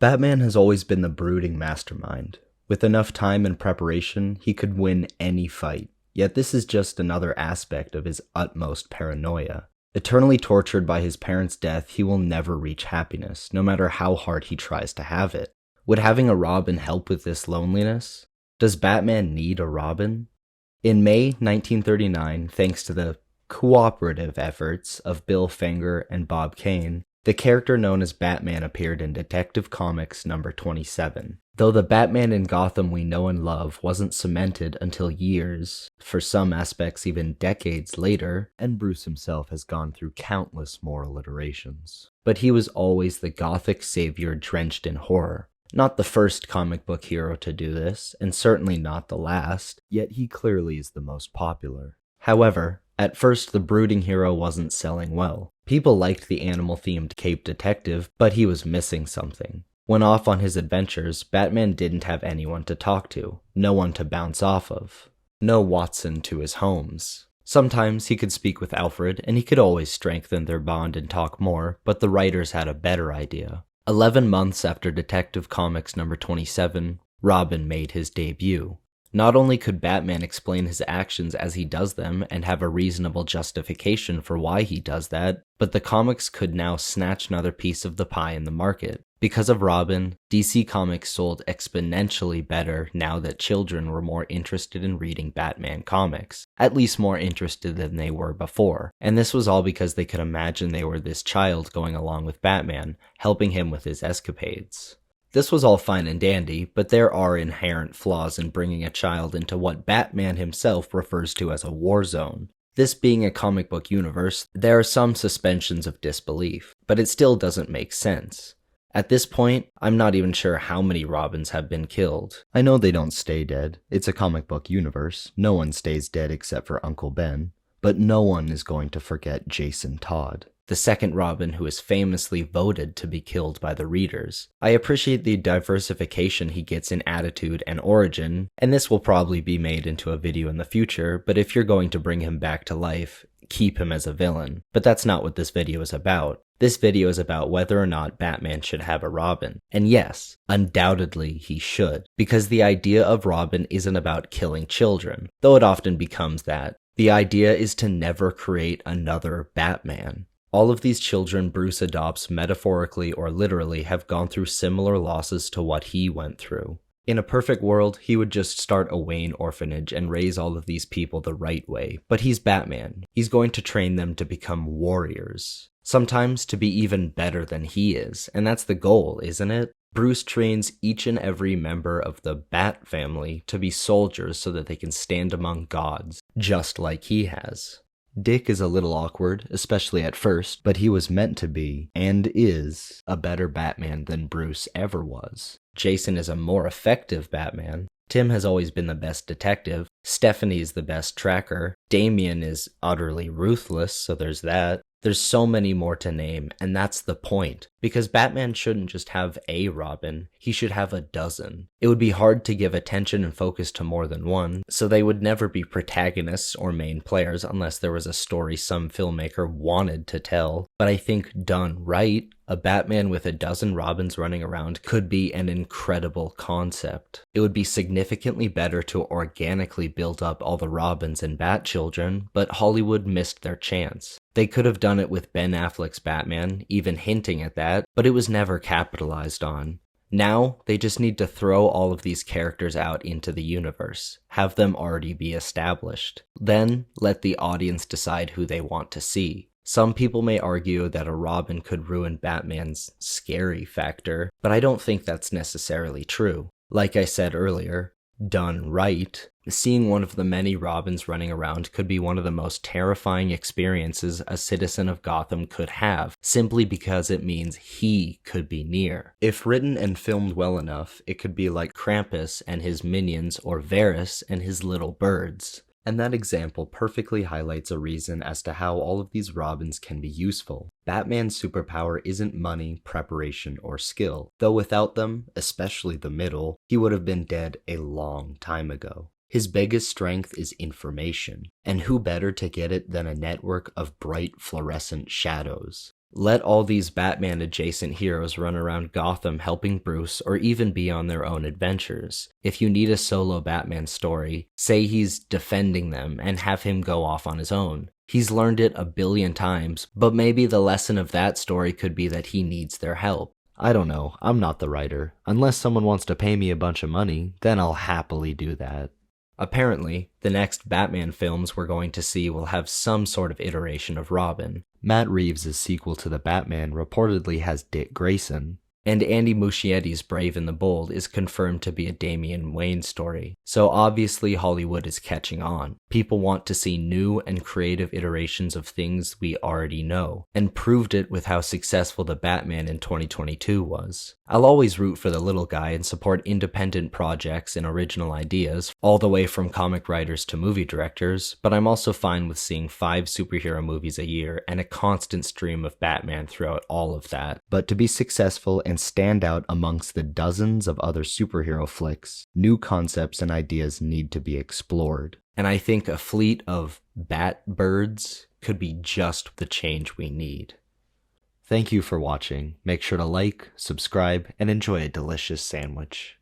Batman has always been the brooding mastermind. With enough time and preparation, he could win any fight. Yet this is just another aspect of his utmost paranoia. Eternally tortured by his parents' death, he will never reach happiness, no matter how hard he tries to have it. Would having a Robin help with this loneliness? Does Batman need a Robin? In May 1939, thanks to the cooperative efforts of Bill Finger and Bob Kane, the character known as Batman appeared in Detective Comics number 27. Though the Batman in Gotham we know and love wasn't cemented until years, for some aspects even decades later, and Bruce himself has gone through countless moral iterations. But he was always the gothic savior drenched in horror. Not the first comic book hero to do this, and certainly not the last, yet he clearly is the most popular. However, at first the brooding hero wasn't selling well. People liked the animal-themed Cape Detective, but he was missing something. When off on his adventures, Batman didn't have anyone to talk to, no one to bounce off of. No Watson to his Holmes. Sometimes he could speak with Alfred, and he could always strengthen their bond and talk more, but the writers had a better idea. 11 months after Detective Comics number 27, Robin made his debut. Not only could Batman explain his actions as he does them and have a reasonable justification for why he does that, but the comics could now snatch another piece of the pie in the market. Because of Robin, DC Comics sold exponentially better now that children were more interested in reading Batman comics, at least more interested than they were before. And this was all because they could imagine they were this child going along with Batman, helping him with his escapades. This was all fine and dandy, but there are inherent flaws in bringing a child into what Batman himself refers to as a war zone. This being a comic book universe, there are some suspensions of disbelief, but it still doesn't make sense. At this point, I'm not even sure how many Robins have been killed. I know they don't stay dead. It's a comic book universe. No one stays dead except for Uncle Ben. But no one is going to forget Jason Todd, the second Robin who is famously voted to be killed by the readers. I appreciate the diversification he gets in attitude and origin, and this will probably be made into a video in the future, but if you're going to bring him back to life, keep him as a villain. But that's not what this video is about. This video is about whether or not Batman should have a Robin. And yes, undoubtedly he should, because the idea of Robin isn't about killing children, though it often becomes that. The idea is to never create another Batman. All of these children Bruce adopts metaphorically or literally have gone through similar losses to what he went through. In a perfect world, he would just start a Wayne orphanage and raise all of these people the right way. But he's Batman. He's going to train them to become warriors. Sometimes to be even better than he is, and that's the goal, isn't it? Bruce trains each and every member of the Bat family to be soldiers so that they can stand among gods, just like he has. Dick is a little awkward, especially at first, but he was meant to be, and is, a better Batman than Bruce ever was. Jason is a more effective Batman. Tim has always been the best detective. Stephanie is the best tracker. Damian is utterly ruthless, so there's that. There's so many more to name, and that's the point. Because Batman shouldn't just have a Robin, he should have a dozen. It would be hard to give attention and focus to more than one, so they would never be protagonists or main players unless there was a story some filmmaker wanted to tell. But I think done right, a Batman with a dozen Robins running around could be an incredible concept. It would be significantly better to organically build up all the Robins and Bat children, but Hollywood missed their chance. They could have done it with Ben Affleck's Batman, even hinting at that, but it was never capitalized on. Now, they just need to throw all of these characters out into the universe, have them already be established. Then, let the audience decide who they want to see. Some people may argue that a Robin could ruin Batman's scary factor, but I don't think that's necessarily true. Like I said earlier, done right, seeing one of the many Robins running around could be one of the most terrifying experiences a citizen of Gotham could have, simply because it means he could be near. If written and filmed well enough, it could be like Krampus and his minions or Varys and his little birds. And that example perfectly highlights a reason as to how all of these Robins can be useful. Batman's superpower isn't money, preparation, or skill, though without them, especially the middle, he would have been dead a long time ago. His biggest strength is information, and who better to get it than a network of bright fluorescent shadows? Let all these Batman-adjacent heroes run around Gotham helping Bruce or even be on their own adventures. If you need a solo Batman story, say he's defending them and have him go off on his own. He's learned it a billion times, but maybe the lesson of that story could be that he needs their help. I don't know, I'm not the writer. Unless someone wants to pay me a bunch of money, then I'll happily do that. Apparently, the next Batman films we're going to see will have some sort of iteration of Robin. Matt Reeves' sequel to The Batman reportedly has Dick Grayson. And Andy Muschietti's Brave and the Bold is confirmed to be a Damian Wayne story. So obviously Hollywood is catching on. People want to see new and creative iterations of things we already know, and proved it with how successful The Batman in 2022 was. I'll always root for the little guy and support independent projects and original ideas, all the way from comic writers to movie directors, but I'm also fine with seeing 5 superhero movies a year and a constant stream of Batman throughout all of that. But to be successful and stand out amongst the dozens of other superhero flicks, new concepts and ideas need to be explored. And I think a fleet of Batbirds could be just the change we need. Thank you for watching. Make sure to like, subscribe, and enjoy a delicious sandwich.